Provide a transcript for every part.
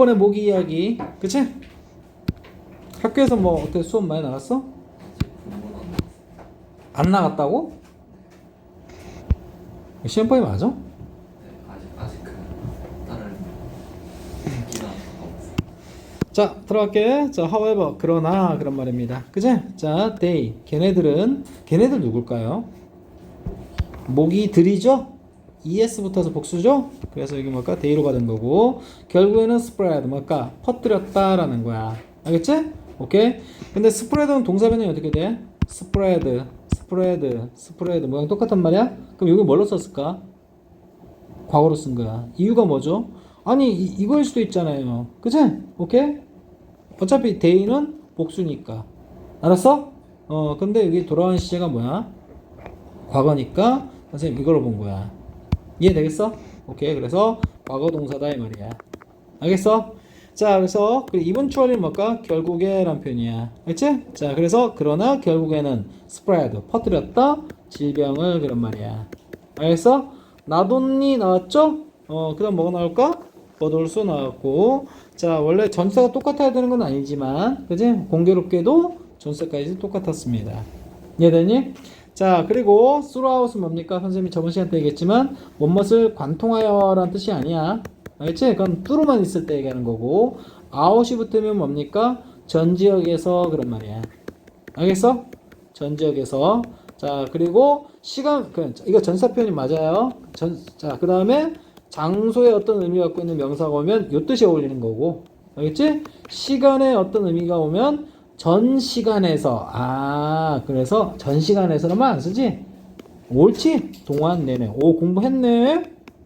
6번의 모기 이야기. 그치? 학교에서 뭐 어떻게 수업 많이 나갔어? 안 나갔다고? 시험범위 맞아? 네, 아직 다른 기간 없어요. 자, 들어갈게. 자, however, 그러나 그런 말입니다. 그치? 자, they, 걔네들 누굴까요? 모기들이죠? es 붙어서 복수죠? 그래서 여기 뭘까? they로 가는 거고, 결국에는 spread, 뭘까? 퍼뜨렸다라는 거야. 알겠지? 오케이? 근데 spread는 동사 변형이 어떻게 돼? spread, 모양 똑같단 말이야? 그럼 여기 뭘로 썼을까? 과거로 쓴 거야. 이유가 뭐죠? 아니, 이거일 수도 있잖아요. 그치? 오케이? 어차피 they는 복수니까. 알았어? 근데 여기 돌아온 시제가 뭐야? 과거니까 선생님 이걸로 본 거야. 이해되겠어? 오케이. 그래서 과거 동사다 이 말이야. 알겠어? 자, 그래서 eventually 뭘까? 결국에 란 표현이야. 알겠지? 자, 그래서 그러나 결국에는 spread, 퍼뜨렸다 질병을 그런 말이야. 알겠어? not only 나왔죠? 그 다음 뭐가 나올까? but also 나왔고, 자, 원래 전사가 똑같아야 되는 건 아니지만, 그지? 공교롭게도 전사까지 똑같았습니다. 이해되니? 자, 그리고 throughout은 뭡니까? 선생님이 저번 시간 때 얘기했지만, 무엇을 관통하여 라는 뜻이 아니야. 알겠지? 그건 through만 있을 때 얘기하는 거고, out이 붙으면 뭡니까? 전 지역에서 그런 말이야. 알겠어? 전 지역에서. 자, 그리고 시간, 이거 전사 표현이 맞아요. 자, 그 다음에 장소에 어떤 의미가 갖고 있는 명사가 오면 요 뜻이 어울리는 거고. 알겠지? 시간에 어떤 의미가 오면 전 시간에서. 그래서 전 시간에서는 안 쓰지? 옳지? 동안 내내. 오, 공부했네?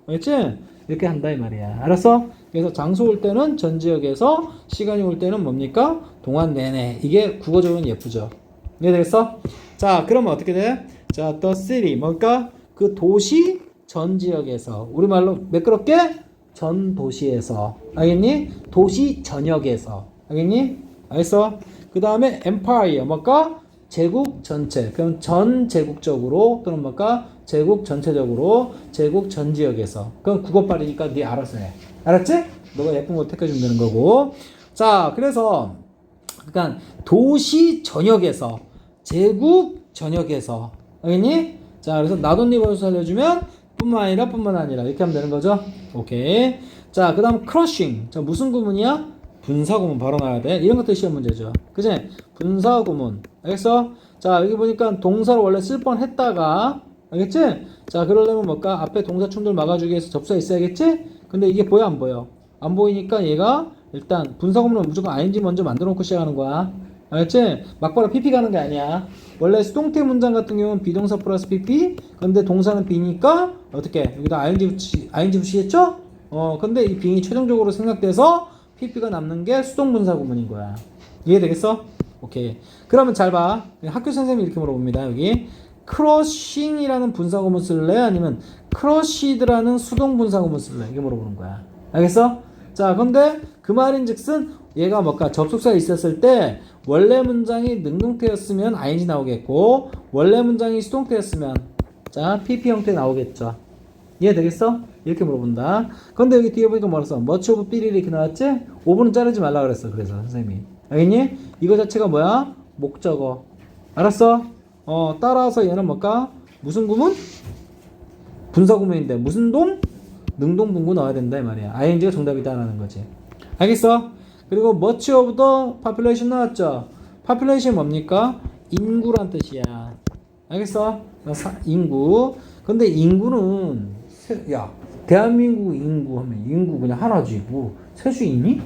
알겠지? 이렇게 한다 이 말이야. 알았어? 그래서 장소 올 때는 전 지역에서, 시간이 올 때는 뭡니까? 동안 내내. 이게 국어적으로는 예쁘죠? 이해되겠어? 자, 그러면 어떻게 돼? 자, the city, 뭘까? 그 도시 전 지역에서. 우리말로 매끄럽게 전 도시에서. 알겠니? 도시 전역에서. 알겠니? 알겠어? 그 다음에 empire, 뭘까? 제국 전체. 그럼 전 제국적으로, 또는 뭘까? 제국 전체적으로, 제국 전 지역에서. 그럼 국어빨이니까 네 알아서 해. 알았지? 너가 예쁜 거 택해주면 되는 거고. 자, 그래서 그러니까 도시 전역에서, 제국 전역에서. 알겠니? 자, 그래서 나돈니버를 살려주면 뿐만 아니라 이렇게 하면 되는 거죠. 오케이. 자, 그 다음 crushing. 자, 무슨 구문이야? 분사구문 바로 나와야 돼. 이런 것도 시험 문제죠. 그치? 분사구문. 알겠어? 자, 여기 보니까 동사를 원래 쓸 뻔 했다가, 알겠지? 자, 그러려면 뭘까? 앞에 동사 충돌 막아주기 위해서 접수가 있어야겠지? 근데 이게 보여, 안 보여? 안 보이니까 얘가 일단 분사구문은 무조건 ing 먼저 만들어 놓고 시작하는 거야. 알겠지? 막바로 pp 가는 게 아니야. 원래 수동태 문장 같은 경우는 비동사 플러스 pp. 근데 동사는 be니까 어떻게? 여기다 ing 붙이겠죠? 근데 이 be이 최종적으로 생각돼서 pp가 남는 게 수동분사 구문인 거야. 이해되겠어? 오케이. 그러면 잘 봐. 학교 선생님이 이렇게 물어봅니다. 여기 crushing이라는 분사 구문 쓸래? 아니면 crushed라는 수동분사 구문 쓸래? 이게 물어보는 거야. 알겠어? 자, 근데 그 말인즉슨 얘가 뭘까? 접속사가 있었을 때 원래 문장이 능동태였으면 ing 나오겠고, 원래 문장이 수동태였으면 자, pp 형태 나오겠죠. 이해되겠어? 이렇게 물어본다. 근데 여기 뒤에 보니까 뭐라 써? much of 삐리리 이렇게 나왔지? 5분은 자르지 말라 그랬어. 그래서 선생님이. 알겠니? 이거 자체가 뭐야? 목적어. 알았어? 따라서 얘는 뭘까? 무슨 구문? 분사 구문인데 무슨 동? 능동분구 넣어야 된다 이 말이야. ing가 정답이다라는 거지. 알겠어? 그리고 much of the population 나왔죠? population 뭡니까? 인구란 뜻이야. 알겠어? 인구. 근데 인구는 야, 대한민국 인구 하면 인구 그냥 하나지 뭐 세수 있니?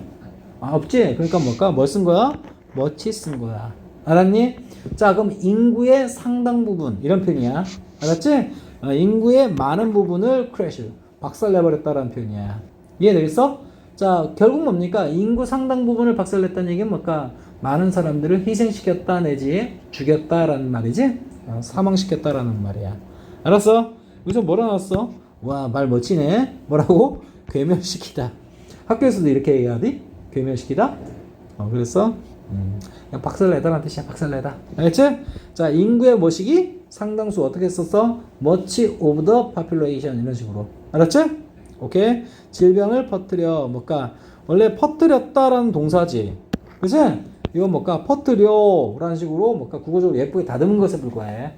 없지? 그러니까 뭘까? 뭘 쓴 거야? much 쓴 거야. 알았니? 자, 그럼 인구의 상당 부분 이런 표현이야. 알았지? 인구의 많은 부분을 crash 박살내버렸다라는 표현이야. 이해되겠어? 자, 결국 뭡니까? 인구 상당 부분을 박살냈다는 얘기는 뭘까? 많은 사람들을 희생시켰다 내지 죽였다라는 말이지? 사망시켰다라는 말이야. 알았어? 여기서 뭐라 나왔어? 와, 말 멋지네. 뭐라고? 괴멸시키다. 학교에서도 이렇게 얘기하지? 괴멸시키다? 그랬어? 그냥 박살내다라는 뜻이야. 박살내다. 알겠지? 자, 인구의 뭐시기? 상당수 어떻게 썼어? much of the population 이런 식으로. 알았지? 오케이? 질병을 퍼뜨려. 뭘까? 원래 퍼뜨렸다라는 동사지. 그치? 이건 뭘까? 퍼뜨려라는 식으로 뭘까? 국어적으로 예쁘게 다듬은 것에 불과해.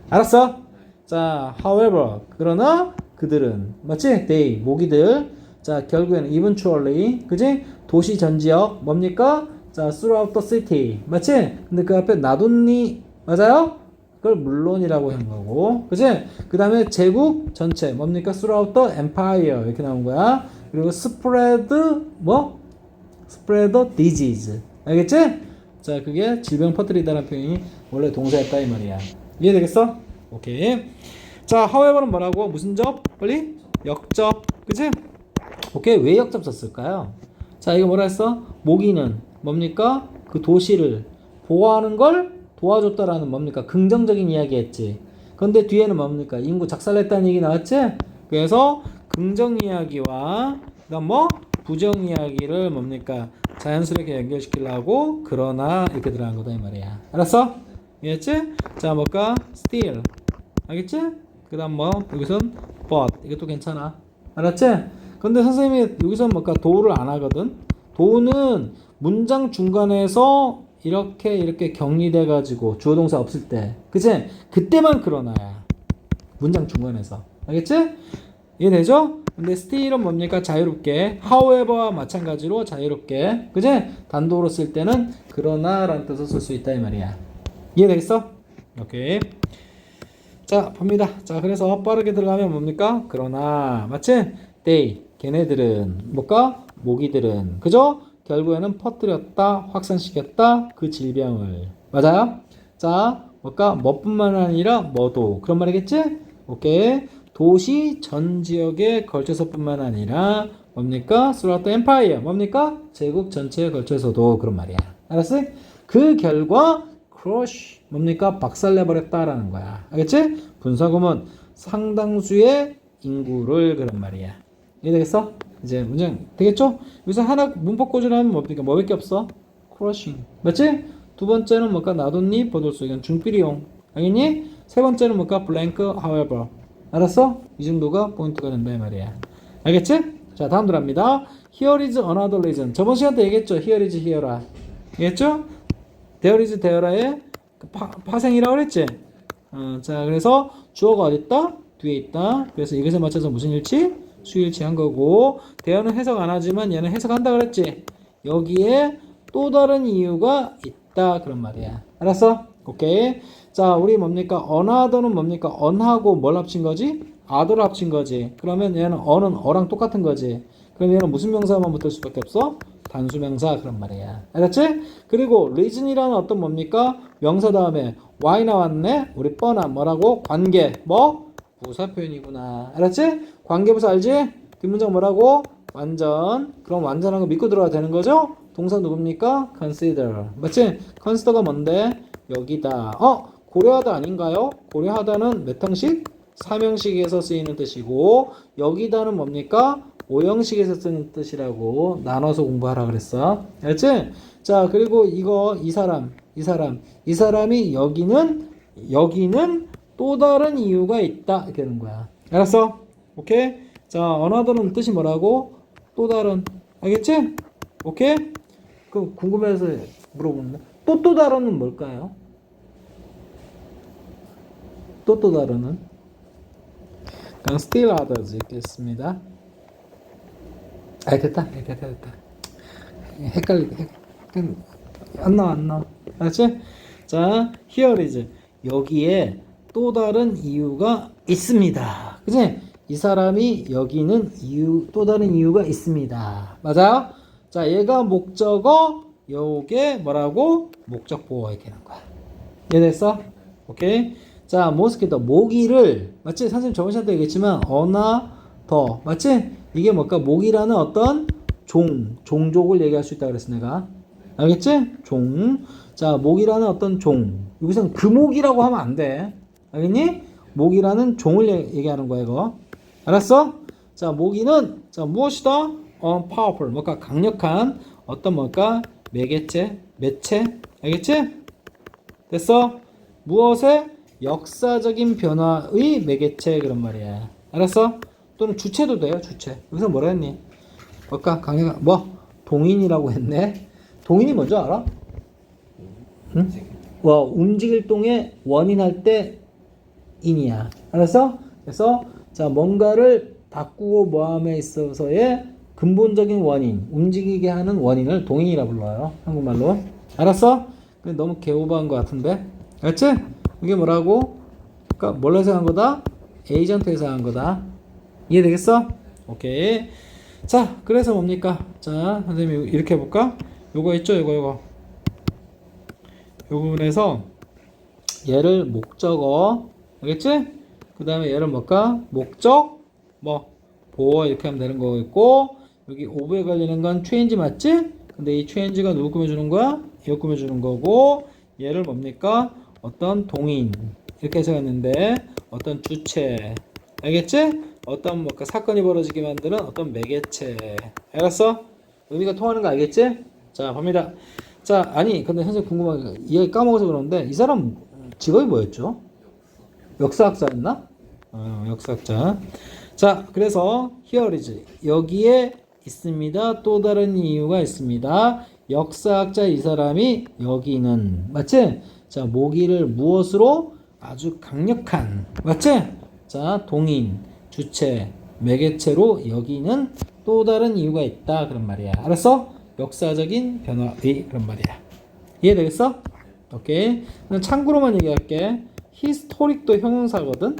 알았어? 자, however. 그러나 그들은. 맞지? they. 모기들. 자, 결국에는 eventually. 그지? 도시 전 지역. 뭡니까? 자, throughout the city. 맞지? 근데 그 앞에 not only. 맞아요? 그걸 물론이라고 한 거고. 그지? 그 다음에 제국 전체. 뭡니까? throughout the empire. 이렇게 나온 거야. 그리고 spread, 뭐? spread the disease. 알겠지? 자, 그게 질병 퍼뜨리다라는 표현이 원래 동사였다 이 말이야. 이해되겠어? 오케이. 자, however는 뭐라고? 무슨 접? 빨리? 역접. 그치? 오케이. 왜 역접 썼을까요? 자, 이거 뭐라 했어? 모기는 뭡니까? 그 도시를 보호하는 걸 도와줬다라는 뭡니까? 긍정적인 이야기 했지. 근데 뒤에는 뭡니까? 인구 작살냈다는 얘기 나왔지? 그래서 긍정 이야기와 그다음 뭐? 부정 이야기를 뭡니까? 자연스럽게 연결시키려고 그러나 이렇게 들어간 거다 이 말이야. 알았어? 이해했지? 자, 뭘까? still. 알겠지? 그 다음 뭐? 여기선 but. 이것도 괜찮아. 알았지? 근데 선생님이 여기선 뭘까? 도우를 안 하거든? 도우는 문장 중간에서 이렇게 격리돼 가지고 주어 동사 없을 때. 그치? 그때만 그러나야. 문장 중간에서. 알겠지? 이해되죠? 근데 still은 뭡니까? 자유롭게. however와 마찬가지로 자유롭게. 그치? 단독으로 쓸 때는 그러나 라는 뜻을 쓸 수 있다 이 말이야. 이해되겠어? 오케이. 자, 봅니다. 자, 그래서 빠르게 들어가면 뭡니까? 그러나, 맞지? they, 걔네들은, 뭘까? 모기들은, 그죠? 결국에는 퍼뜨렸다, 확산시켰다, 그 질병을. 맞아요? 자, 뭘까? 뭐뿐만 아니라 뭐도. 그런 말이겠지? 오케이. 도시 전 지역에 걸쳐서뿐만 아니라, 뭡니까? throughout the empire. 뭡니까? 제국 전체에 걸쳐서도 그런 말이야. 알았어? 그 결과, crush 뭡니까? 박살내버렸다라는 거야. 알겠지? 분사구문 상당수의 인구를 그런 말이야. 이해되겠어? 이제 문장 되겠죠? 여기서 하나 문법 고지하면 뭡니까? 뭐밖에 없어? crushing. 맞지? 두 번째는 뭘까? 나돈니 버돌수. 이건 중필이용. 알겠니? 세 번째는 뭘까? blank however. 알았어? 이 정도가 포인트가 된다 이 말이야. 알겠지? 자, 다음 들어갑니다. Here is another reason. 저번 시간 때 얘기했죠? Here is here라. 알겠죠? There is there의 파생이라고 그랬지? 자, 그래서 주어가 어디 있다? 뒤에 있다. 그래서 이것에 맞춰서 무슨 일치? 수일치 한 거고, 대어는 해석 안 하지만 얘는 해석한다 그랬지? 여기에 또 다른 이유가 있다. 그런 말이야. 알았어? 오케이. 자, 우리 뭡니까? another는 뭡니까? on하고 뭘 합친 거지? other를 합친 거지. 그러면 얘는 on은 어랑 똑같은 거지. 그럼 얘는 무슨 명사만 붙을 수밖에 없어? 단수명사 그런 말이야. 알았지? 그리고 reason이라는 어떤 뭡니까? 명사 다음에 y 나왔네? 우리 뻔한 뭐라고? 관계. 뭐? 부사 표현이구나. 알았지? 관계부사 알지? 뒷문장 뭐라고? 완전. 그럼 완전한 거 믿고 들어가야 되는 거죠? 동사 누굽니까? consider. 맞지? consider가 뭔데? 여기다. 고려하다 아닌가요? 고려하다는 몇 형식? 3형식에서 쓰이는 뜻이고 여기다는 뭡니까? 5형식에서 쓰는 뜻이라고 나눠서 공부하라 그랬어. 알지? 자, 그리고 이 사람이 여기는 또 다른 이유가 있다. 이렇게 되는 거야. 알았어? 오케이? 자, another는 뜻이 뭐라고? 또 다른. 알겠지? 오케이? 그럼 궁금해서 물어보는데 또 다른은 뭘까요? 또 다른은? 그냥 still others 있겠습니다. 됐다. 헷갈리게. 안 나와. 알았지? 자, here is. 여기에 또 다른 이유가 있습니다. 그치? 이 사람이 여기는 또 다른 이유가 있습니다. 맞아요? 자, 얘가 목적어, 요게 뭐라고? 목적보호 이렇게 하는 거야. 이해됐어? 오케이? 자, 모스키토, 모기를, 맞지? 선생님 저번 시간에 얘기했지만, 더, 맞지? 이게 뭘까? 모기라는 어떤 종족을 얘기할 수 있다 그랬어, 내가. 알겠지? 자, 모기라는 어떤 종. 여기서는 금옥이라고 하면 안 돼. 알겠니? 모기라는 종을 얘기하는 거야, 이거. 알았어? 자, 모기는, 자, 무엇이다? powerful. 뭘까? 강력한 어떤 뭘까? 매체? 알겠지? 됐어? 무엇의? 역사적인 변화의 매개체 그런 말이야. 알았어? 또는 주체도 돼요, 주체. 여기서 뭐라 했니? 뭘까? 강력한, 동인이라고 했네. 동인이 뭔지 알아? 응? 움직일 동에 원인할 때 인이야. 알았어? 그래서 자 뭔가를 바꾸고 뭐함에 있어서의 근본적인 원인, 움직이게 하는 원인을 동인이라 불러요. 한국말로. 알았어? 근데 너무 개오버한 것 같은데. 알았지? 이게 뭐라고? 그러니까 뭘 해석한 거다? 에이전트 해석한 거다. 이해되겠어? 오케이. 자, 그래서 뭡니까? 자, 선생님이 이렇게 해볼까? 요거 있죠? 요거. 요 부분에서 얘를 목적어. 알겠지? 그 다음에 얘를 뭘까? 목적, 보어 이렇게 하면 되는 거겠고, 여기 오브에 걸리는 건 change 맞지? 근데 이 change가 누구 꾸며주는 거야? 이거 꾸며주는 거고, 얘를 뭡니까? 어떤 동인. 이렇게 해석했는데, 어떤 주체. 알겠지? 어떤 사건이 벌어지게 만드는 어떤 매개체. 알았어? 의미가 통하는 거 알겠지? 자, 봅니다. 자, 아니, 근데 선생님 궁금한 게, 이야기 까먹어서 그러는데, 이 사람 직업이 뭐였죠? 역사학자였나? 역사학자. 자, 그래서 here is 여기에 있습니다. 또 다른 이유가 있습니다. 역사학자 이 사람이 여기는 맞지? 자, 모기를 무엇으로 아주 강력한 맞지? 자, 동인, 주체, 매개체로 여기는 또 다른 이유가 있다 그런 말이야. 알았어? 역사적인 변화의 그런 말이야. 이해되겠어? 오케이. 참고로만 얘기할게. 히스토릭도 형용사거든.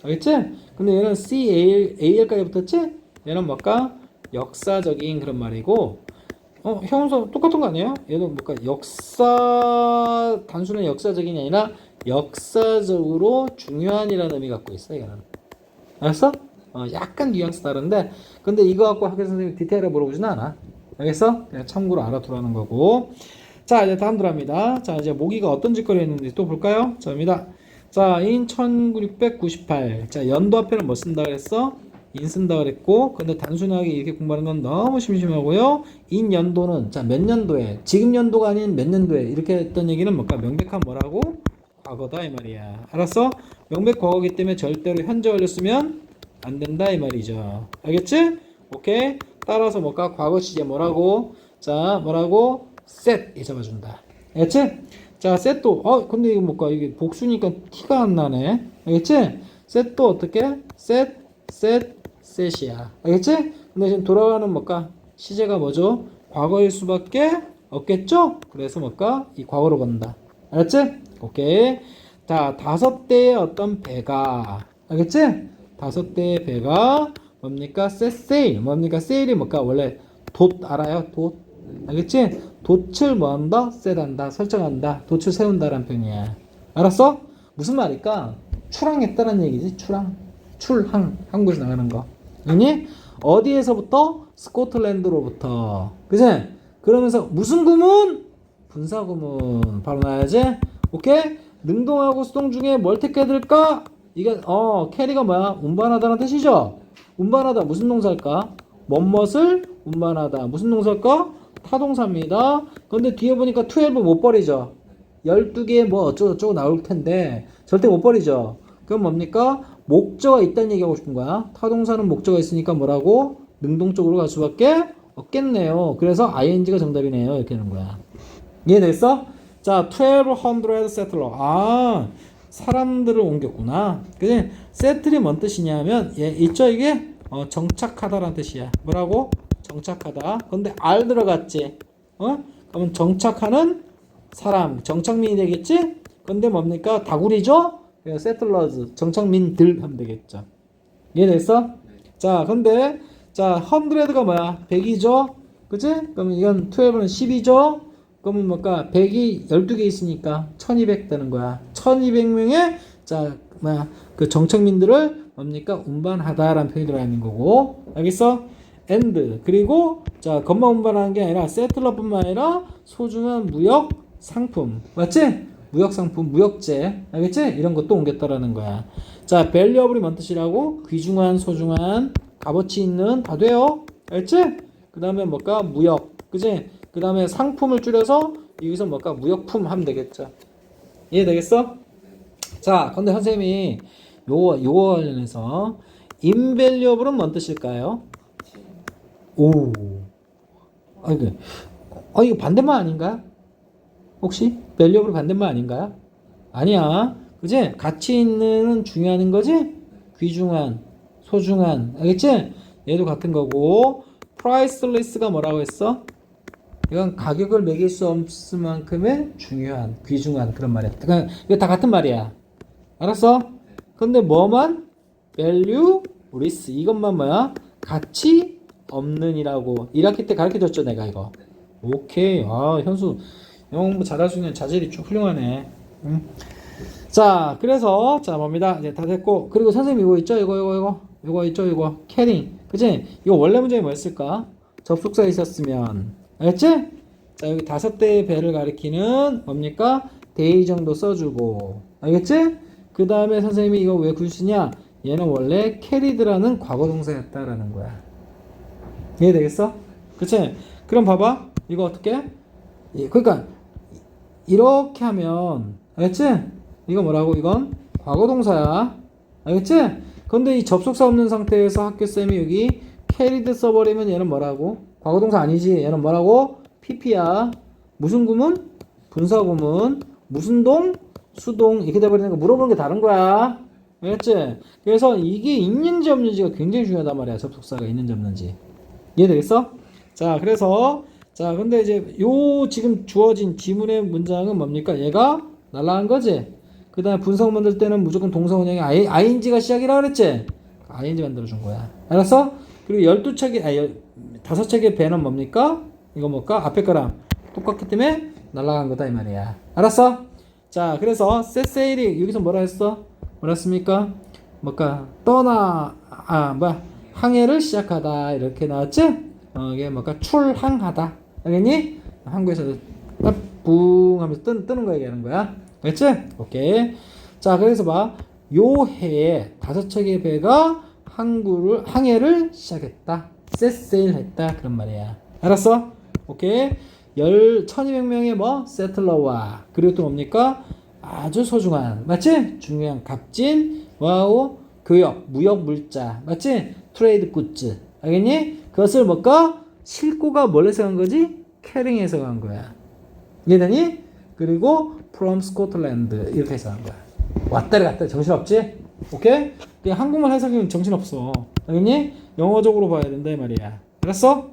알겠지? 근데 얘는 CAL까지 붙었지? 얘는 뭘까? 역사적인 그런 말이고, 형용사 똑같은 거 아니에요? 얘도 뭘까? 단순한 역사적인이 아니라 역사적으로 중요한이라는 의미 갖고 있어, 얘는. 알았어? 약간 뉘앙스 다른데, 근데 이거 갖고 학교 선생님이 디테일하게 물어보지는 않아. 알겠어? 그냥 참고로 알아두라는 거고. 자, 이제 다음 들어갑니다. 자, 이제 모기가 어떤 짓거리 했는지 또 볼까요? 자입니다. 자, in 1698. 자, 연도 앞에는 뭐 쓴다 그랬어? 인 쓴다 그랬고, 근데 단순하게 이렇게 공부하는 건 너무 심심하고요. 인 연도는, 자, 몇 년도에, 지금 연도가 아닌 몇 년도에, 이렇게 했던 얘기는 뭘까? 명백한 뭐라고? 과거다, 이 말이야. 알았어? 명백 과거기 때문에 절대로 현재 완료 쓰면 안 된다, 이 말이죠. 알겠지? 오케이? 따라서 뭘까? 과거 시제 뭐라고? 자, 뭐라고? 셋! 이 잡아준다. 알겠지? 자, 셋도, 근데 이거 뭘까? 이게 복수니까 티가 안 나네. 알겠지? 셋도 어떻게? 셋이야. 알겠지? 근데 지금 돌아가는 뭘까? 시제가 뭐죠? 과거일 수밖에 없겠죠? 그래서 뭘까? 이 과거로 간다. 알았지? 오케이. 자, 5대의 어떤 배가. 알겠지? 5대의 배가 뭡니까? 셋세일. 뭡니까? 세일이 뭘까? 원래 돛 알아요? 돛. 알겠지? 돛을 뭐 한다? 셋한다. 설정한다. 돛을 세운다라는 표현이야. 알았어? 무슨 말일까? 출항했다는 얘기지. 출항. 한국에서 나가는 거. 아니? 어디에서부터? 스코틀랜드로부터. 그지? 그러면서 무슨 구문? 분사 구문. 바로 나야지. 오케이? 능동하고 수동 중에 뭘 택해야 될까? 이게 캐리가 뭐야? 운반하다라는 뜻이죠? 운반하다 무슨 동사일까? 뭐뭇을 운반하다 무슨 동사일까? 타동사입니다. 그런데 뒤에 보니까 12 못 버리죠. 12개 뭐 어쩌고저쩌고 나올 텐데 절대 못 버리죠. 그럼 뭡니까? 목적어가 있다는 얘기하고 싶은 거야. 타동사는 목적어가 있으니까 뭐라고? 능동적으로 갈 수밖에 없겠네요. 그래서 ing가 정답이네요. 이렇게 하는 거야. 이해됐어? 자, 1200 settler. 사람들을 옮겼구나. 그지? 세틀이 뭔 뜻이냐면, 있죠, 이게? 정착하다라는 뜻이야. 뭐라고? 정착하다. 근데 R 들어갔지? 그러면 정착하는 사람, 정착민이 되겠지? 근데 뭡니까? 다구리죠? 그래서 settlers, 정착민들 하면 되겠죠. 이해됐어? 자, 근데, 자, 100가 뭐야? 100이죠? 그치? 그러면 이건 12는 10이죠? 그러면 뭘까? 100이 12개 있으니까 1200 되는 거야. 1200명의 자, 그 정착민들을 뭡니까? 운반하다라는 표현이 들어가 있는 거고. 알겠어? and 그리고 자, 것만 운반하는 게 아니라 세틀러뿐만 아니라 소중한 무역 상품. 맞지? 무역 상품, 무역재. 알겠지? 이런 것도 옮겼다라는 거야. 자, valuable이 뭔 뜻이라고? 귀중한, 소중한, 값어치 있는 다 돼요. 알겠지? 그다음에 뭘까? 무역. 그지? 그 다음에 상품을 줄여서 여기서 뭘까? 무역품 하면 되겠죠. 이해되겠어? 자, 근데 선생님이 요거 관련해서 invaluable은 뭔 뜻일까요? 오, 이거 반대말 아닌가? 혹시 valuable 반대말 아닌가요? 아니야. 그지? 가치 있는은 중요한 거지? 귀중한, 소중한. 알겠지? 얘도 같은 거고. priceless가 뭐라고 했어? 이건 가격을 매길 수 없을 만큼의 중요한, 귀중한 그런 말이야. 그러니까 이거 다 같은 말이야. 알았어? 근데 뭐만? valueless. 이것만 뭐야? 가치 없는이라고 1학기 때 가르쳐줬죠 내가 이거. 오케이. 아 현수 영어 공부 잘할 수 있는 자질이 좀 훌륭하네. 응? 자 그래서 자 뭡니다. 이제 다 됐고 그리고 선생님 이거 있죠? 이거 있죠? 이거 캐링. 그치? 이거 원래 문제가 뭐였을까? 접속사 있었으면 알겠지? 자 여기 5대의 배를 가리키는 뭡니까? day 정도 써주고 알겠지? 그 다음에 선생님이 이거 왜 글 쓰냐? 얘는 원래 carried라는 과거동사였다라는 거야. 이해되겠어? 그치? 그럼 봐봐. 이거 어떻게? 그러니까 이렇게 하면 알겠지? 이거 뭐라고? 이건 과거동사야. 알겠지? 근데 이 접속사 없는 상태에서 학교쌤이 여기 carried 써버리면 얘는 뭐라고? 과거동사 아니지. 얘는 뭐라고? pp야. 무슨 구문? 분사구문. 무슨 동? 수동. 이렇게 돼버리는 거 물어보는 게 다른 거야. 알겠지? 그래서 이게 있는지 없는지가 굉장히 중요하단 말이야. 접속사가 있는지 없는지. 이해되겠어? 자, 그래서 자, 근데 이제 요 지금 주어진 지문의 문장은 뭡니까? 얘가 날라간 거지. 그 다음에 분석 만들 때는 무조건 동사 원형이 ing가 시작이라 그랬지? ing 만들어준 거야. 알았어? 그리고 12척의, 5척의 배는 뭡니까? 이거 뭘까? 앞에 거랑 똑같기 때문에 날라간 거다, 이 말이야. 알았어? 자, 그래서 세세일이 여기서 뭐라 했어? 뭐라 했습니까? 뭘까? 항해를 시작하다. 이렇게 나왔지? 이게 뭘까? 출항하다. 알겠니? 한국에서 붕 하면서 뜨는 거 얘기하는 거야. 알겠지? 오케이. 자, 그래서 봐. 요 해에 5척의 배가 항해를 시작했다. 셋세일 했다. 그런 말이야. 알았어? 오케이. 1200명의 뭐? 세틀러와 그리고 또 뭡니까? 아주 소중한 맞지? 중요한 값진 와우 교역 무역 물자 맞지? 트레이드 굿즈 알겠니? 그것을 뭘까? 실고가 뭘 해석한 거지? 캐링 해석한 거야. 이해되니? 그리고 from Scotland 이렇게 해석한 거야. 왔다리 갔다리 정신없지? 오케이? 그냥 한국말 해석이면 정신없어. 알겠니? 영어적으로 봐야 된다 이 말이야. 알았어?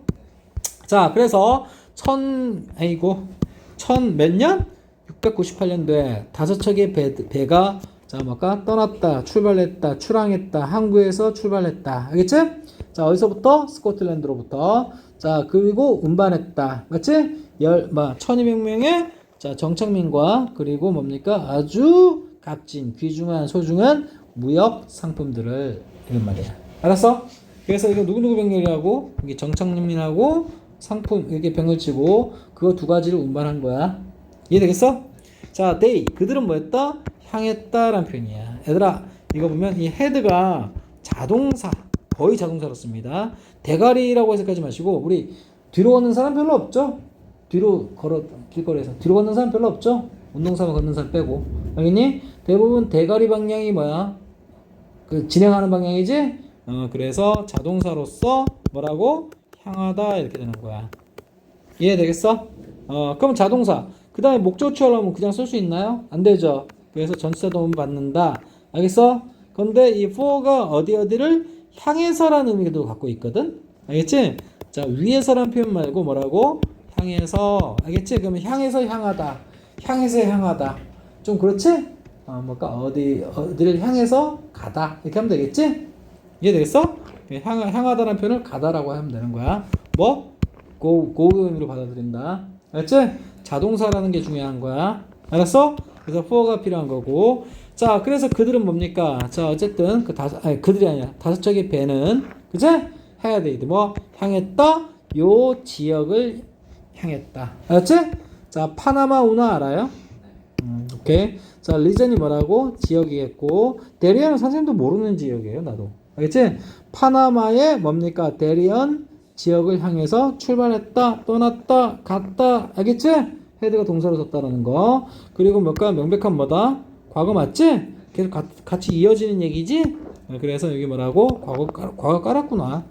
자 그래서 몇 년? 698년도에 5척의 배가 자 뭘까? 떠났다, 출발했다, 출항했다, 항구에서 출발했다. 알겠지? 자 어디서부터? 스코틀랜드로부터. 자 그리고 운반했다. 맞지? 1200명의 자 정착민과 그리고 뭡니까? 아주 값진, 귀중한, 소중한 무역 상품들을 이런 말이야. 알았어? 그래서 이거 누구누구 병렬이라고 이게 정착민하고 상품 이렇게 병을 치고 그거 두 가지를 운반한 거야. 이해되겠어? 자, they 그들은 뭐였다? 향했다라는 표현이야. 얘들아 이거 보면 이 head가 자동사 거의 자동사로 씁니다. 대가리라고 해석하지 마시고 우리 뒤로 걷는 사람 별로 없죠? 뒤로 길거리에서 뒤로 걷는 사람 별로 없죠? 운동삼아 걷는 사람 빼고 알겠니? 대부분 대가리 방향이 뭐야? 그 진행하는 방향이지? 그래서 자동사로서 뭐라고? 향하다 이렇게 되는 거야. 이해되겠어? 그럼 자동사 그 다음에 목적 취하려면 그냥 쓸 수 있나요? 안 되죠. 그래서 전치사 도움 받는다. 알겠어? 근데 이 for가 어디를 향해서라는 의미도 갖고 있거든. 알겠지? 자 위에서라는 표현 말고 뭐라고? 향해서. 알겠지? 그러면 향해서 향하다. 향해서 향하다. 좀 그렇지? 뭘까? 어디를 향해서 가다. 이렇게 하면 되겠지? 이해되겠어? 향하다라는 표현을 가다라고 하면 되는 거야. 뭐? go 의미로 받아들인다. 알았지? 자동사라는 게 중요한 거야. 알았어? 그래서 for가 필요한 거고. 자, 그래서 그들은 뭡니까? 자, 어쨌든 그들이 아니라 5척의 배는 그제? 해야 돼. 뭐 향했다. 요 지역을 향했다. 알았지? 자, 파나마 운하 알아요? 오케이. 자, 리전이 뭐라고? 지역이겠고 데리안은 선생님도 모르는 지역이에요. 나도. 알겠지? 파나마의 뭡니까? 데리안 지역을 향해서 출발했다, 떠났다, 갔다. 알겠지? 헤드가 동사로 썼다라는 거. 그리고 몇가 명백한 뭐다? 과거 맞지? 계속 같이 이어지는 얘기지? 그래서 여기 뭐라고? 과거 깔았구나.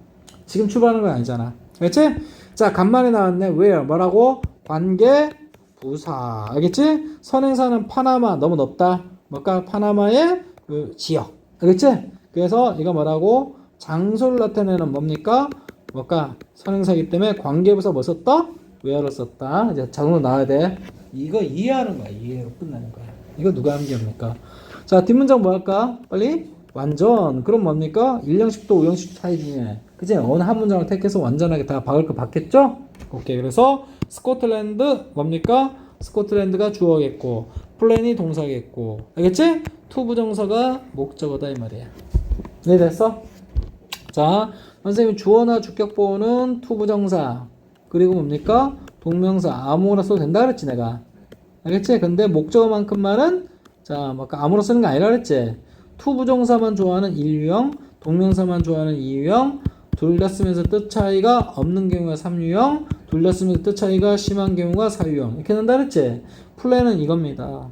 지금 출발하는 건 아니잖아. 알겠지? 자, 간만에 나왔네. where 뭐라고? 관계 부사. 알겠지? 선행사는 파나마 너무 높다. 뭘까? 파나마의 그 지역. 알겠지? 그래서 이거 뭐라고? 장소를 나타내는 뭡니까? 뭘까? 선행사이기 때문에 관계부사 뭐 썼다? where를 썼다. 이제 자동으로 나와야 돼. 이거 이해하는 거야. 이해로 끝나는 거야. 이거 누가 암기합니까? 자, 뒷문장 뭐 할까? 빨리. 완전. 그럼 뭡니까? 1형식도 5형식도 차이 중에. 그치? 어느 한 문장을 택해서 완전하게 다 박을 거 박겠죠? 오케이. 그래서 스코틀랜드 뭡니까? 스코틀랜드가 주어겠고 플랜이 동사겠고. 알겠지? 투 부정사가 목적어다 이 말이야. 네, 됐어? 자, 선생님 주어나 주격보호는 투 부정사. 그리고 뭡니까? 동명사 아무거나 써도 된다 그랬지 내가. 알겠지? 근데 목적어만큼만은 자, 뭐 아무나 쓰는 게 아니라 그랬지. 투 부정사만 좋아하는 1유형, 동명사만 좋아하는 2유형, 둘 다 쓰면서 뜻 차이가 없는 경우가 3유형, 둘 다 쓰면서 뜻 차이가 심한 경우가 4유형. 이렇게 된다 그랬지? 플랜은 이겁니다.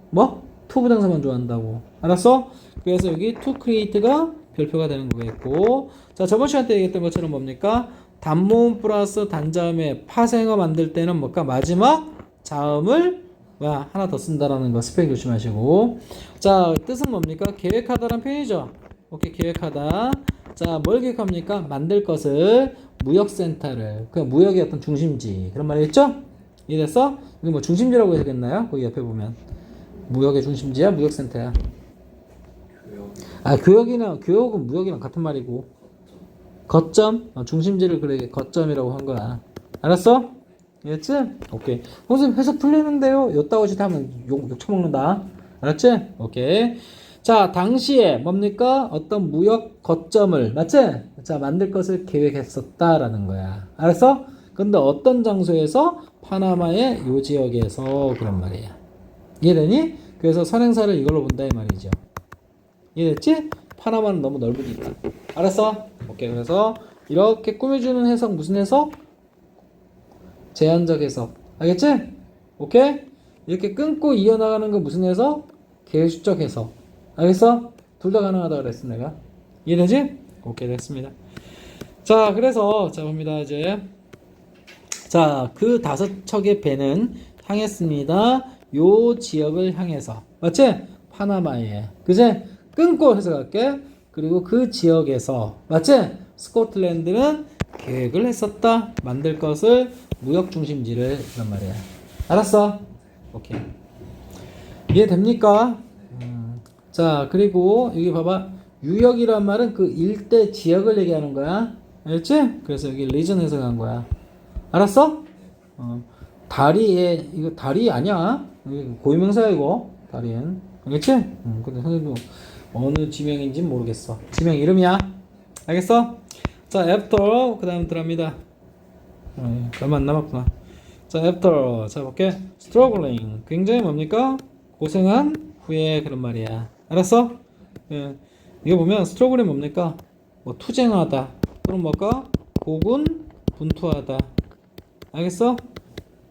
뭐? 투 부정사만 좋아한다고. 알았어? 그래서 여기 to create가 별표가 되는 거겠고. 자, 저번 시간 때 얘기했던 것처럼 뭡니까? 단모음 플러스 단자음에 파생어 만들 때는 뭘까? 마지막 자음을 하나 더 쓴다라는 거 스펠 조심하시고. 자, 뜻은 뭡니까? 계획하다라는 표현이죠. 오케이, 계획하다. 자, 뭘 계획합니까? 만들 것을 무역센터를 그 무역의 어떤 중심지 그런 말이겠죠? 이해됐어? 이거 뭐 중심지라고 해야 되겠나요? 거기 옆에 보면 무역의 중심지야, 무역센터야. 교역은 무역이랑 같은 말이고 거점 중심지를 그래 거점이라고 한 거야. 알았어? 알았지? 오케이. 선생님 해석 틀리는데요? 요따고 짓 하면 욕 처먹는다. 알았지? 오케이. 자, 당시에 뭡니까? 어떤 무역 거점을 맞지? 자, 만들 것을 계획했었다라는 거야. 알았어? 근데 어떤 장소에서? 파나마의 요 지역에서 그런 말이야. 이해되니? 그래서 선행사를 이걸로 본다 이 말이죠. 이해됐지? 파나마는 너무 넓으니까. 알았어? 오케이. 그래서 이렇게 꾸며주는 해석 무슨 해석? 제한적 해석. 알겠지? 오케이? 이렇게 끊고 이어나가는 건 무슨 해석? 계획적 해석. 알겠어? 둘 다 가능하다 그랬어 내가. 이해되지? 오케이, 됐습니다. 자, 그래서 자 봅니다 이제. 자, 그 5척의 배는 향했습니다. 요 지역을 향해서. 맞지? 파나마에. 그지? 끊고 해석할게. 그리고 그 지역에서. 맞지? 스코틀랜드는 계획을 했었다. 만들 것을 무역 중심지를 그런 말이야. 알았어? 오케이. 이해됩니까? 자, 그리고 여기 봐봐. 유역이란 말은 그 일대 지역을 얘기하는 거야. 알겠지? 그래서 여기 리전 해석한 거야. 알았어? 다리에 이거 다리 아니야? 고유명사야 이거. 다리엔. 알겠지? 근데 선생님도 어느 지명인지 모르겠어. 지명 이름이야. 알겠어? 자, after 그 다음 들어갑니다. 얼마 안 남았구나. 자, after 자 볼게. struggling 굉장히 뭡니까? 고생한 후에 그런 말이야. 알았어? 예. 이거 보면 struggling 뭡니까? 뭐 투쟁하다 또는 뭘까? 고군분투하다. 알겠어?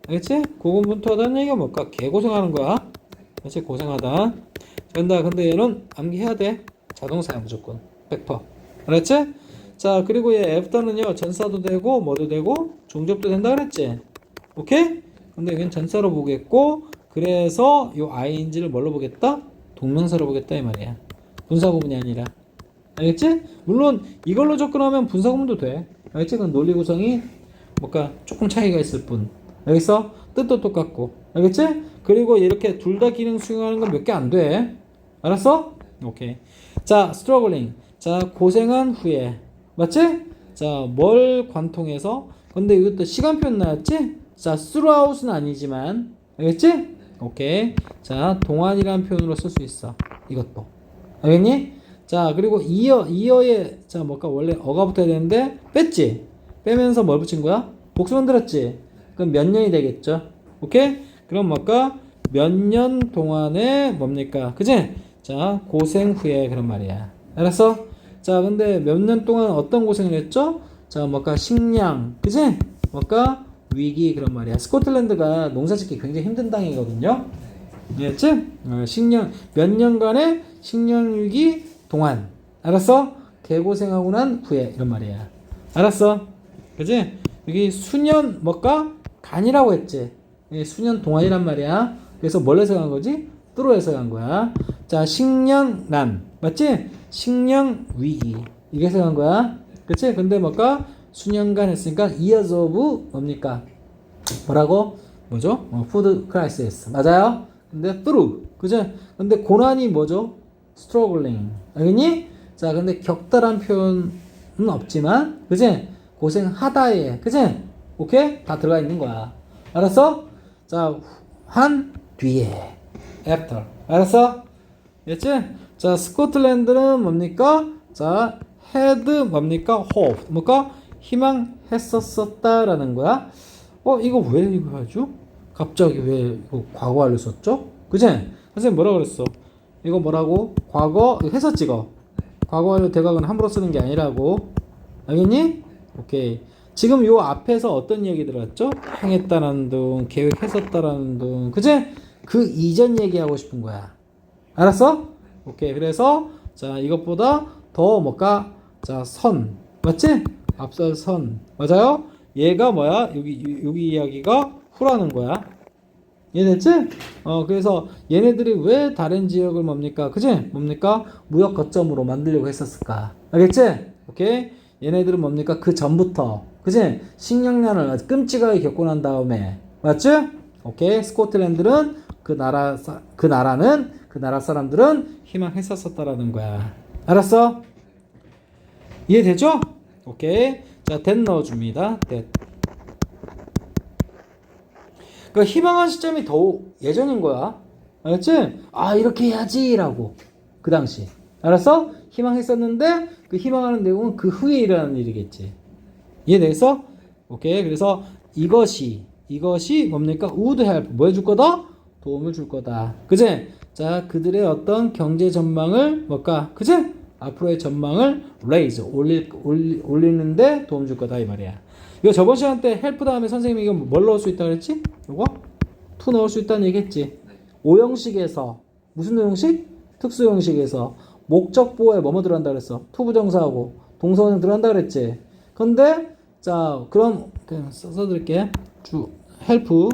알겠지? 고군분투하다는 얘기가 뭘까? 개고생하는 거야. 그렇지? 고생하다. 근데 얘는 암기해야 돼. 자동사야 무조건 100%. 알았지? 자, 그리고 얘 after는요 전사도 되고 뭐도 되고 종접도 된다 그랬지? 오케이? 근데 여긴 전사로 보겠고 그래서 요 ing를 뭘로 보겠다? 동명사로 보겠다 이 말이야. 분사구문이 아니라. 알겠지? 물론 이걸로 접근하면 분사구문도 돼. 알겠지? 그건 논리 구성이 뭔가 조금 차이가 있을 뿐. 알겠어? 뜻도 똑같고. 알겠지? 그리고 이렇게 둘 다 기능 수행하는 건 몇 개 안 돼. 알았어? 오케이. 자, struggling. 자, 고생한 후에. 맞지? 자, 뭘 관통해서? 근데 이것도 시간표 나왔지? 자, throughout은 아니지만. 알겠지? 오케이. 자, 동안이라는 표현으로 쓸 수 있어. 이것도. 알겠니? 자, 그리고 이어에, 자, 뭘까? 원래 어가 붙어야 되는데, 뺐지? 빼면서 뭘 붙인 거야? 복수 만들었지? 그럼 몇 년이 되겠죠? 오케이? 그럼 뭘까? 몇 년 동안에 뭡니까? 그지? 자, 고생 후에 그런 말이야. 알았어? 자, 근데 몇 년 동안 어떤 고생을 했죠? 자, 뭘까? 식량. 그지? 뭘까? 위기 그런 말이야. 스코틀랜드가 농사 짓기 굉장히 힘든 땅이거든요. 알겠지? 식량, 몇 년간의 식량 위기 동안. 알았어? 개고생하고 난 후에 이런 말이야. 알았어? 그지? 여기 수년 뭐가 간이라고 했지. 수년 동안이란 말이야. 그래서 뭘 해석한 거지? 뚜로 해석한 거야. 자, 식량난 맞지? 식량 위기 이게 해석한 거야. 그치? 근데 뭐가 수년간 했으니까 years of 뭡니까? 뭐라고? 뭐죠? food crisis 맞아요? 근데 through 그죠? 근데 고난이 뭐죠? struggling 알겠니? 자, 근데 격달한 표현은 없지만 그치? 고생하다에 그치? 오케이? 다 들어가 있는 거야. 알았어? 자, 한 뒤에 after 알았어? 됐지? 자, 스코틀랜드는 뭡니까? 자, had 뭡니까? hope 뭡니까? 희망했었다라는 거야. 이거 왜 이거 하죠? 갑자기 왜 이거 과거 완료 썼죠? 그치? 선생님 뭐라 그랬어? 이거 뭐라고? 과거 했었지 이거. 과거 완료 대각은 함부로 쓰는 게 아니라고. 알겠니? 오케이. 지금 요 앞에서 어떤 얘기 들어갔죠? 행했다라는 둥, 계획했었다라는 둥, 그치? 그 이전 얘기하고 싶은 거야. 알았어? 오케이. 그래서 자, 이것보다 더 뭘까? 자, 선 맞지? 앞서 선 맞아요? 얘가 뭐야? 여기 이야기가 후라는 거야. 이해됐지? 그래서 얘네들이 왜 다른 지역을 뭡니까? 그치? 뭡니까? 무역 거점으로 만들려고 했었을까? 알겠지? 오케이? 얘네들은 뭡니까? 그 전부터 그치? 식량난을 아주 끔찍하게 겪고 난 다음에 맞지? 오케이? 스코틀랜드는 그 나라 사람들은 희망했었다라는 거야. 알았어? 이해되죠? 오케이. 자, that 넣어줍니다. that. 그 희망한 시점이 더 예전인 거야. 알았지? 아, 이렇게 해야지 라고 그 당시. 알았어? 희망했었는데 그 희망하는 내용은 그 후에 일어나는 일이겠지. 이해되겠어? 오케이. 그래서 이것이 뭡니까? would help 뭐 해줄 거다? 도움을 줄 거다. 그치? 자, 그들의 어떤 경제 전망을 뭘까? 그치? 앞으로의 전망을 raise 올리는데 도움 줄 거다 이 말이야. 이거 저번 시간 때 help 다음에 선생님이 이거 뭘 넣을 수 있다 그랬지? 이거 to 넣을 수 있다는 얘기했지. 오형식에서 무슨 형식? 특수 형식에서 목적보에 뭐뭐 들어간다 그랬어? to 부정사하고 동사원형 들어간다 그랬지. 근데 자, 그럼 그냥 써드릴게. help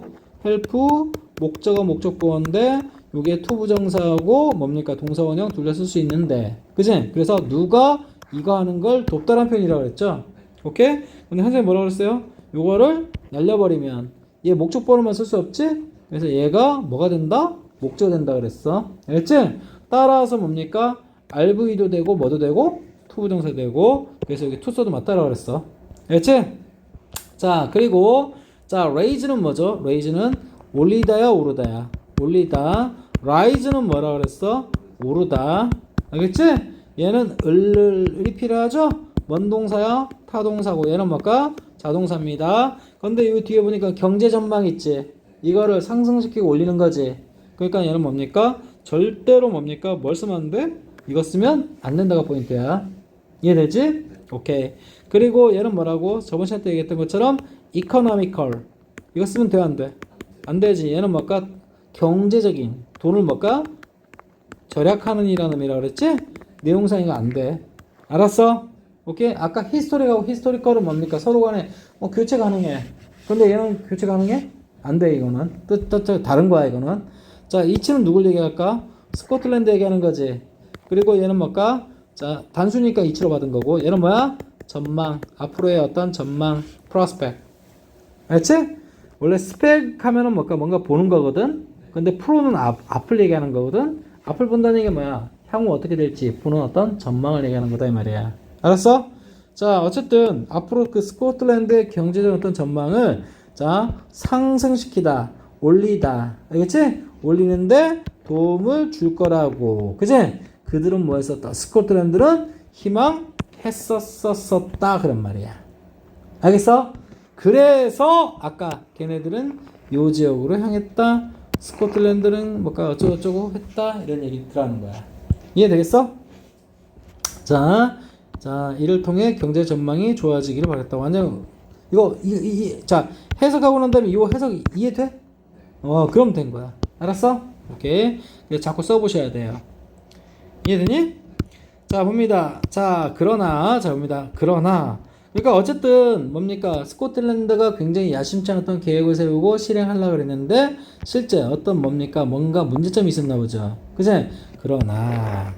목적어 목적보인데 요게 to 부정사하고 뭡니까? 동사원형 둘 다 쓸 수 있는데 그치? 그래서 누가 이거 하는 걸 돕다란 표현이라고 그랬죠? 오케이? 근데 선생님 뭐라고 그랬어요? 요거를 날려버리면 얘 목적보로만 쓸 수 없지? 그래서 얘가 뭐가 된다? 목적어 된다 그랬어. 알겠지? 따라서 뭡니까? RV도 되고 뭐도 되고 to 부정사 되고 그래서 여기 to 써도 맞다라고 그랬어. 알겠지? 자, 그리고 자, raise는 뭐죠? raise는 올리다야 오르다야. 올리다. rise는 뭐라 그랬어? 오르다. 알겠지? 얘는 을이 필요하죠? 뭔 동사야? 타동사고 얘는 뭘까? 자동사입니다. 근데 이 뒤에 보니까 경제 전망 있지? 이거를 상승시키고 올리는 거지. 그러니까 얘는 뭡니까? 절대로 뭡니까? 뭘 쓰면 안 돼? 이거 쓰면 안 된다가 포인트야. 이해되지? 오케이. 그리고 얘는 뭐라고? 저번 시간 때 얘기했던 것처럼 economical. 이거 쓰면 돼, 안 돼? 안 되지. 얘는 뭘까? 경제적인. 돈을 뭘까? 절약하는 이라는 의미라 그랬지? 내용상 이거 안 돼. 알았어? 오케이? 아까 히스토리하고 히스토리컬은 뭡니까? 서로 간에 교체 가능해. 근데 얘는 교체 가능해? 안 돼, 이거는. 또 다른 거야, 이거는. 자, 이치는 누굴 얘기할까? 스코틀랜드 얘기하는 거지. 그리고 얘는 뭘까? 자, 단수니까 이치로 받은 거고. 얘는 뭐야? 전망. 앞으로의 어떤 전망. 프로스펙. 알지? 원래 스펙 하면은 뭔가 보는 거거든? 근데 프로는 앞을 얘기하는 거거든? 앞을 본다는 게 뭐야? 향후 어떻게 될지 보는 어떤 전망을 얘기하는 거다 이 말이야. 알았어? 자, 어쨌든 앞으로 그 스코틀랜드의 경제적 어떤 전망을 자, 상승시키다, 올리다. 알겠지? 올리는데 도움을 줄 거라고. 그지? 그들은 뭐 했었다? 스코틀랜드는 희망했었다. 그런 말이야. 알겠어? 그래서 아까 걔네들은 요 지역으로 향했다. 스코틀랜드는 뭔가 어쩌고저쩌고 했다. 이런 얘기 들어가는 거야. 이해되겠어? 자, 이를 통해 경제 전망이 좋아지기를 바랬다. 완전 자, 해석하고 난 다음에 이 해석 이해돼? 그럼 된 거야. 알았어? 오케이. 그래서 자꾸 써보셔야 돼요. 이해되니? 자, 봅니다. 자, 봅니다. 그러나 그러니까 어쨌든 뭡니까? 스코틀랜드가 굉장히 야심찬 어떤 계획을 세우고 실행하려고 그랬는데 실제 어떤 뭡니까? 뭔가 문제점이 있었나 보죠. 그치? 그러나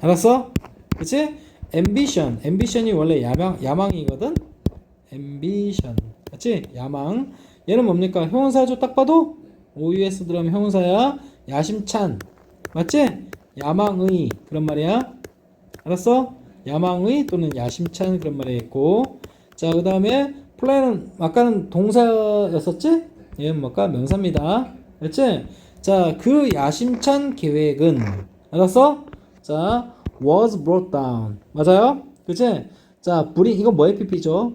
알았어? 그치? ambition이 원래 야망이거든? ambition 맞지? 야망. 얘는 뭡니까? 형용사죠? 딱 봐도 OUS 들어가면 형용사야. 야심찬 맞지? 야망의 그런 말이야. 알았어? 야망의 또는 야심찬 그런 말이 있고. 자, 그 다음에 플랜은 아까는 동사였었지? 얘는 뭘까? 명사입니다. 그렇지? 자, 그 야심찬 계획은 알았어? 자, was brought down. 맞아요? 그치? 자, bring 이건 뭐의 PP죠?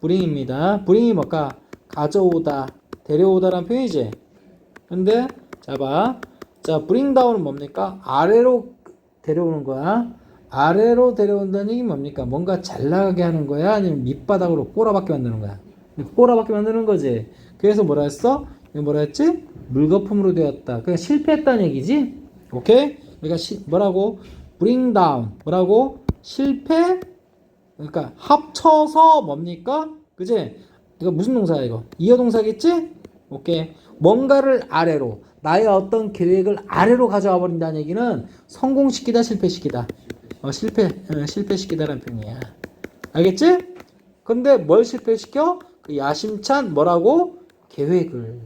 bring입니다. bring이 뭘까? 가져오다, 데려오다라는 표현이지. 근데 자 봐. 자, bring down은 뭡니까? 아래로 데려오는 거야. 아래로 데려온다는 얘기 뭡니까? 뭔가 잘 나가게 하는 거야? 아니면 밑바닥으로 꼬라박게 만드는 거야? 꼬라박게 만드는 거지. 그래서 뭐라 했어? 이거 뭐라 했지? 물거품으로 되었다. 그러니까 실패했다는 얘기지? 오케이? 그러니까 뭐라고? bring down. 뭐라고? 실패? 그러니까 합쳐서 뭡니까? 그지? 이거 무슨 동사야 이거? 이어 동사겠지? 오케이. 뭔가를 아래로 나의 어떤 계획을 아래로 가져와 버린다는 얘기는 성공시키다 실패시키다. 실패시키다라는 표현이야. 알겠지? 근데 뭘 실패시켜? 그 야심찬 뭐라고? 계획을.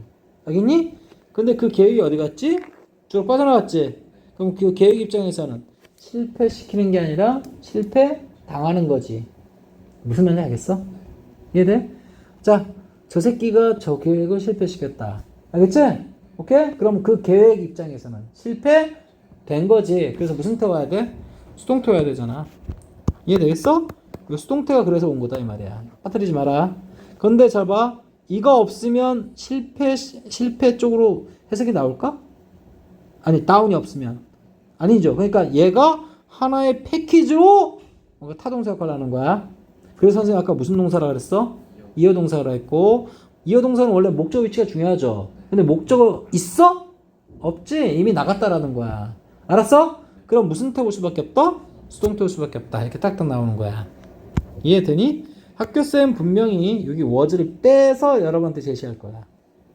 알겠니? 근데 그 계획이 어디 갔지? 쭉 빠져나갔지? 그럼 그 계획 입장에서는 실패시키는 게 아니라 실패 당하는 거지. 무슨 말인지 알겠어? 이해돼? 자, 저 새끼가 저 계획을 실패시켰다. 알겠지? 오케이? 그럼 그 계획 입장에서는 실패된 거지. 그래서 무슨 태 와야 돼? 수동태 와야 되잖아. 이해되겠어? 수동태가 그래서 온 거다 이 말이야. 빠뜨리지 마라. 근데 잘 봐. 이거 없으면 실패 쪽으로 해석이 나올까? 아니, 다운이 없으면. 아니죠. 그러니까 얘가 하나의 패키지로 뭔가 타동사 역할을 하는 거야. 그래서 선생님 아까 무슨 동사라 그랬어? 이어 동사라 했고, 이어 동사는 원래 목적 위치가 중요하죠. 근데 목적어 있어? 없지? 이미 나갔다라는 거야. 알았어? 그럼 무슨 태 올 수밖에 없다? 수동태 올 수밖에 없다. 이렇게 딱딱 나오는 거야. 이해되니? 학교쌤 분명히 여기 was를 빼서 여러분한테 제시할 거야.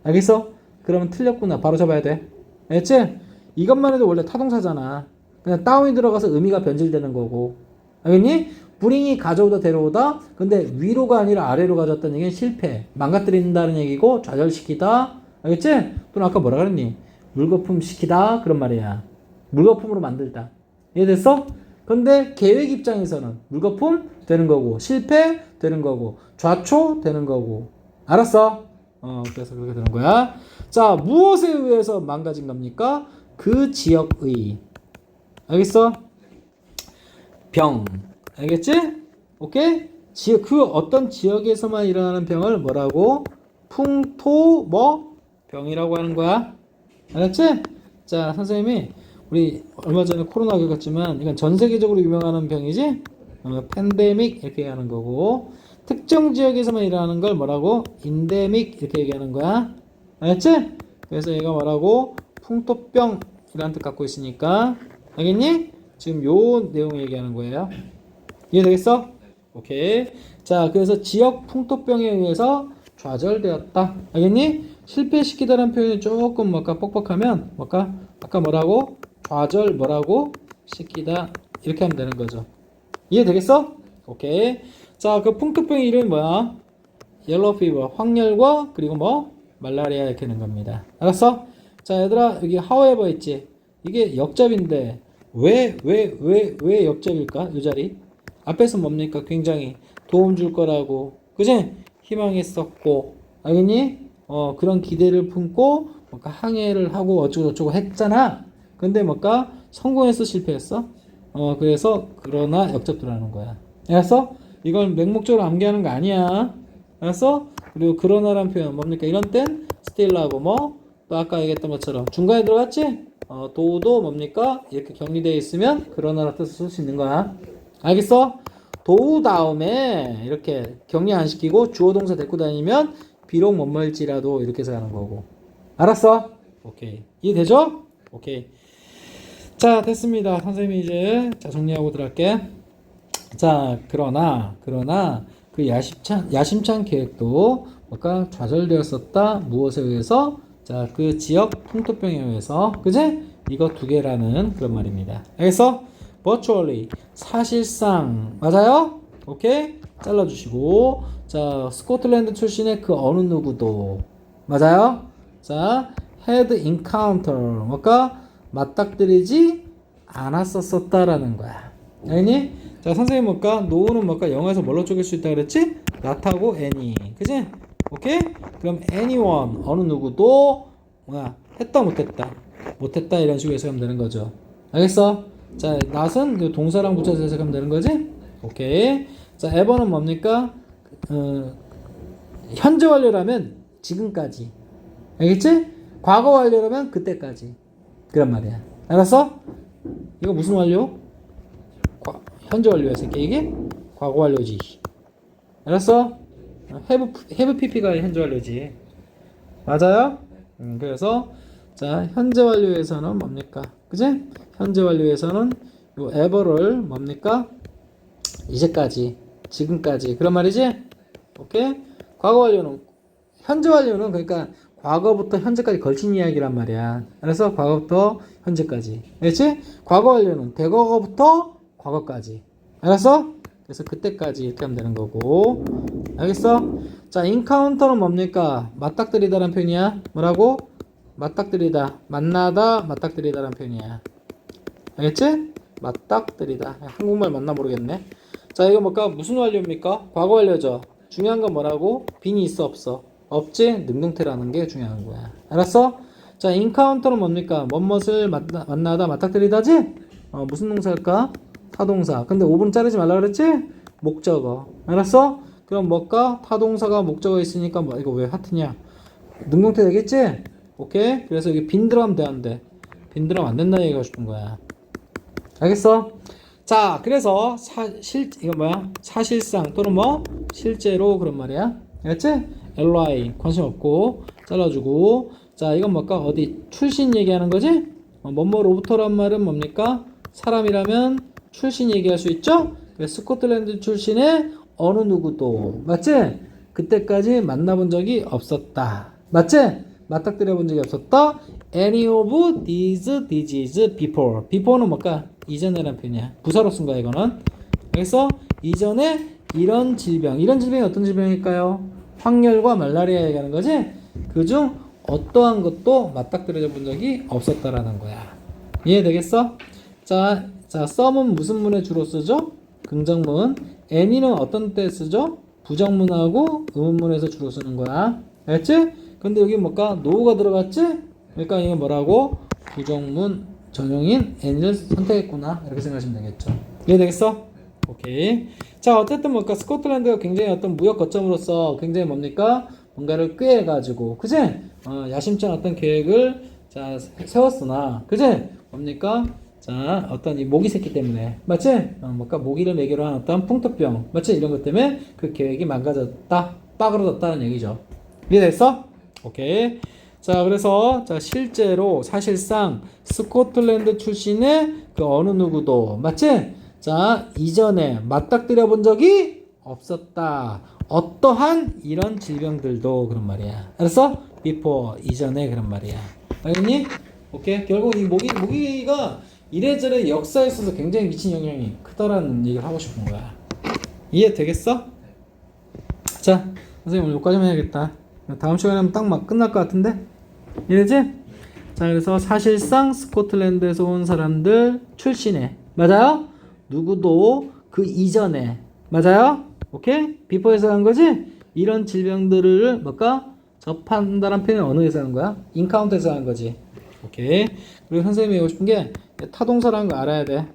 알겠어? 그러면 틀렸구나. 바로 잡아야 돼. 알겠지? 이것만 해도 원래 타동사잖아. 그냥 다운이 들어가서 의미가 변질되는 거고. 알겠니? bring이 가져오다 데려오다. 근데 위로가 아니라 아래로 가져왔다는 얘기는 실패. 망가뜨린다는 얘기고 좌절시키다. 알겠지? 또는 아까 뭐라 그랬니? 물거품 시키다. 그런 말이야. 물거품으로 만들다. 이해됐어? 근데 계획 입장에서는 물거품 되는 거고 실패 되는 거고 좌초 되는 거고. 알았어? 그래서 그렇게 되는 거야. 자, 무엇에 의해서 망가진 겁니까? 그 지역의. 알겠어? 병. 알겠지? 오케이? 그 어떤 지역에서만 일어나는 병을 뭐라고? 풍토 병이라고 하는 거야. 알았지? 자, 선생님이 우리 얼마 전에 코로나 겪었지만 이건 전 세계적으로 유명한 병이지? 팬데믹 이렇게 얘기하는 거고, 특정 지역에서만 일어나는 걸 뭐라고? 인데믹 이렇게 얘기하는 거야. 알았지? 그래서 얘가 뭐라고? 풍토병이라는 뜻 갖고 있으니까. 알겠니? 지금 요 내용 얘기하는 거예요. 이해되겠어? 오케이. 자, 그래서 지역 풍토병에 의해서 좌절되었다. 알겠니? 실패시키다라는 표현이 조금 뻑뻑하면 아까 뭐라고? 좌절 뭐라고? 시키다. 이렇게 하면 되는 거죠. 이해되겠어? 오케이. 자, 그 풍토병의 이름이 뭐야? 옐로우 피버, 황열과 그리고 말라리아 이렇게 되는 겁니다. 알았어? 자, 얘들아, 여기 however 있지? 이게 역접인데 왜 역접일까? 이 자리 앞에서 뭡니까? 굉장히 도움 줄 거라고, 그지? 희망했었고, 알겠니? 그런 기대를 품고 항해를 하고 어쩌고저쩌고 했잖아. 근데 성공했어 실패했어? 그래서 그러나 역접 들어가는 거야. 알았어? 이걸 맹목적으로 암기하는 거 아니야. 알았어? 그리고 그러나라는 표현 뭡니까? 이런 땐 still하고 또 아까 얘기했던 것처럼 중간에 들어갔지? 도도 뭡니까? 이렇게 격리되어 있으면 그러나라 뜻을 쓸 수 있는 거야. 알겠어? 도우 다음에 이렇게 격리 안 시키고 주어 동사 데리고 다니면 비록 멋멀지라도 이렇게 해서 하는 거고. 알았어? 오케이. 이해되죠? 오케이. 자, 됐습니다. 선생님이 이제 정리하고 들어갈게. 자, 그러나 그 야심찬 계획도 뭔가 좌절되었었다. 무엇에 의해서? 자, 그 지역 풍토병에 의해서. 그지? 이거 두 개라는 그런 말입니다. 알겠어? virtually 사실상 맞아요? 오케이? 잘라주시고 자 스코틀랜드 출신의 그 어느 누구도 맞아요? 자 had encounter 뭔가 맞닥뜨리지 않았었다라는 거야. 알니? 자 선생님 뭘까? 노우는 뭘까? 영어에서 뭘로 쪼갤 수 있다 그랬지? not하고 any 그지? 오케이? 그럼 anyone 어느 누구도 뭐야 했다 못했다 못했다 이런 식으로 해석하면 되는 거죠. 알겠어? 자 not은 그 동사랑 붙여서 해석하면 되는 거지? 오케이. 자 ever는 뭡니까? 현재 완료라면 지금까지 알겠지? 과거 완료라면 그때까지 그런 말이야. 알았어? 이거 무슨 완료? 현재 완료야 새끼 이게? 과거 완료지. 알았어? have pp가 현재 완료지. 맞아요? 그래서 자 현재 완료에서는 뭡니까? 그지? 현재 완료에서는 요 ever를 뭡니까? 이제까지 지금까지 그런 말이지? 오케이? 과거 완료는 현재 완료는 그러니까 과거부터 현재까지 걸친 이야기란 말이야. 그래서 과거부터 현재까지. 알겠지? 과거 완료는 대과거부터 과거까지. 알았어? 그래서 그때까지 이렇게 하면 되는 거고. 알겠어? 자, encounter는 뭡니까? 맞닥뜨리다라는 표현이야. 뭐라고? 맞닥뜨리다. 만나다, 맞닥뜨리다라는 표현이야. 알겠지? 맞닥뜨리다. 한국말 맞나 모르겠네. 자, 이거 뭘까? 무슨 완료입니까? 과거 완료죠. 중요한 건 뭐라고? 빈이 있어 없어? 없지? 능동태라는 게 중요한 거야. 알았어? 자, encounter는 뭡니까? 뭐뭇을 만나다, 맞닥뜨리다지? 무슨 동사일까? 타동사. 근데 5분 자르지 말라 그랬지? 목적어. 알았어? 그럼 뭘까? 타동사가 목적어 있으니까 뭐 이거 왜 하트냐? 능동태 되겠지? 오케이? 그래서 이게 빈 들어가면 돼, 안 돼? 빈 들어가면 안 된다는 얘기가 싶은 거야. 알겠어? 자, 그래서 이거 뭐야? 사실상 또는 뭐 실제로 그런 말이야. 알겠지? ly 관심 없고 잘라주고. 자, 이건 뭘까? 어디 출신 얘기하는 거지? 뭐뭐로부터란 말은 뭡니까? 사람이라면 출신 얘기할 수 있죠? 그래서 스코틀랜드 출신의 어느 누구도 맞지? 그때까지 만나본 적이 없었다. 맞지? 맞닥뜨려 본 적이 없었다. Any of these diseases before. before는 뭘까? 이전에란 표현이야. 부사로 쓴 거야 이거는. 그래서 이전에 이런 질병. 이런 질병이 어떤 질병일까요? 황열과 말라리아 얘기하는 거지? 그중 어떠한 것도 맞닥뜨려 본 적이 없었다라는 거야. 이해되겠어? 자, some은 무슨 문에 주로 쓰죠? 긍정문. any는 어떤 때 쓰죠? 부정문하고 의문문에서 주로 쓰는 거야. 알겠지? 근데 여기 뭘까? no가 들어갔지? 그러니까 이게 뭐라고? 부정문 전용인 any를 선택했구나. 이렇게 생각하시면 되겠죠. 이해되겠어? 오케이. 자, 어쨌든 뭘까? 스코틀랜드가 굉장히 어떤 무역 거점으로서 굉장히 뭡니까? 뭔가를 꾀해가지고, 그지? 야심찬 어떤 계획을 자 세웠으나, 그지? 뭡니까? 자, 어떤 이 모기 새끼 때문에, 맞지? 뭔가 모기를 매개로 한 어떤 풍토병, 맞지? 이런 것 때문에 그 계획이 망가졌다, 빠그러졌다는 얘기죠. 이해됐어? 오케이. 자, 그래서 자 실제로 사실상 스코틀랜드 출신의 그 어느 누구도, 맞지? 자, 이전에 맞닥뜨려 본 적이 없었다. 어떠한 이런 질병들도 그런 말이야. 알았어? before 이전에 그런 말이야. 알겠니? 오케이. 결국 이 모기가 이래저래 역사에 있어서 굉장히 미친 영향이 크다라는 얘기를 하고 싶은 거야. 이해되겠어? 자, 선생님 오늘 여기까지만 해야겠다. 다음 시간에 하면 딱 막 끝날 것 같은데? 이해되지? 자, 그래서 사실상 스코틀랜드에서 온 사람들 출신에, 맞아요? 누구도 그 이전에, 맞아요? 오케이? 비포에서 한 거지? 이런 질병들을 뭘까? 접한다는 표현은 어느에서 한 거야? 인카운트에서 한 거지. 오케이. 그리고 선생님이 하고 싶은 게 타동사라는 거 알아야 돼.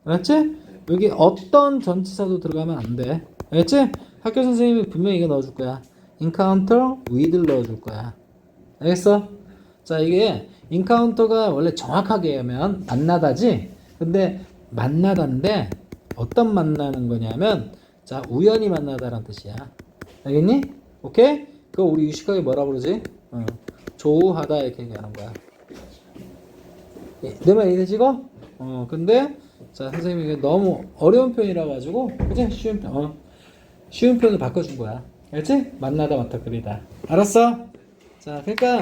알았지? 여기 어떤 전치사도 들어가면 안 돼. 알겠지? 학교 선생님이 분명히 이거 넣어줄 거야. encounter with를 넣어줄 거야. 알겠어? 자, 이게 encounter가 원래 정확하게 하면 만나다지. 근데 만나다인데 어떤 만나는 거냐면 자, 우연히 만나다라는 뜻이야. 알겠니? 오케이? 그거 우리 유식하게 뭐라 그러지? 조우하다 이렇게 얘기하는 거야. 내 말 이해되지 이거? 근데 자, 선생님이 이게 너무 어려운 표현이라 가지고 그치? 쉬운 표현. 쉬운 표현을 바꿔준 거야. 알지? 만나다 맞닥뜨리다. 알았어? 자, 그러니까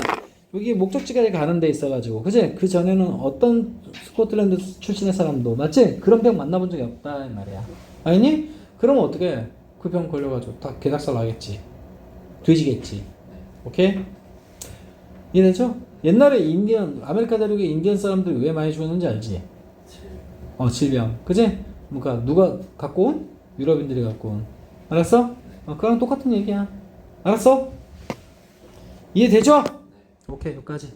여기 목적지까지 가는 데 있어가지고, 그지? 그 전에는 어떤 스코틀랜드 출신의 사람도, 맞지? 그런 병 만나본 적이 없다 이 말이야. 아니니? 그러면 어떻게? 그 병 걸려가지고 다 개닭살 나겠지. 뒤지겠지. 오케이? 이해되죠? 옛날에 아메리카 대륙의 인디언 사람들이 왜 많이 죽었는지 알지? 질병. 그지? 그러니까 누가 갖고 온? 유럽인들이 갖고 온. 알았어? 그거랑 똑같은 얘기야. 알았어? 이해되죠? 오케이, 여기까지.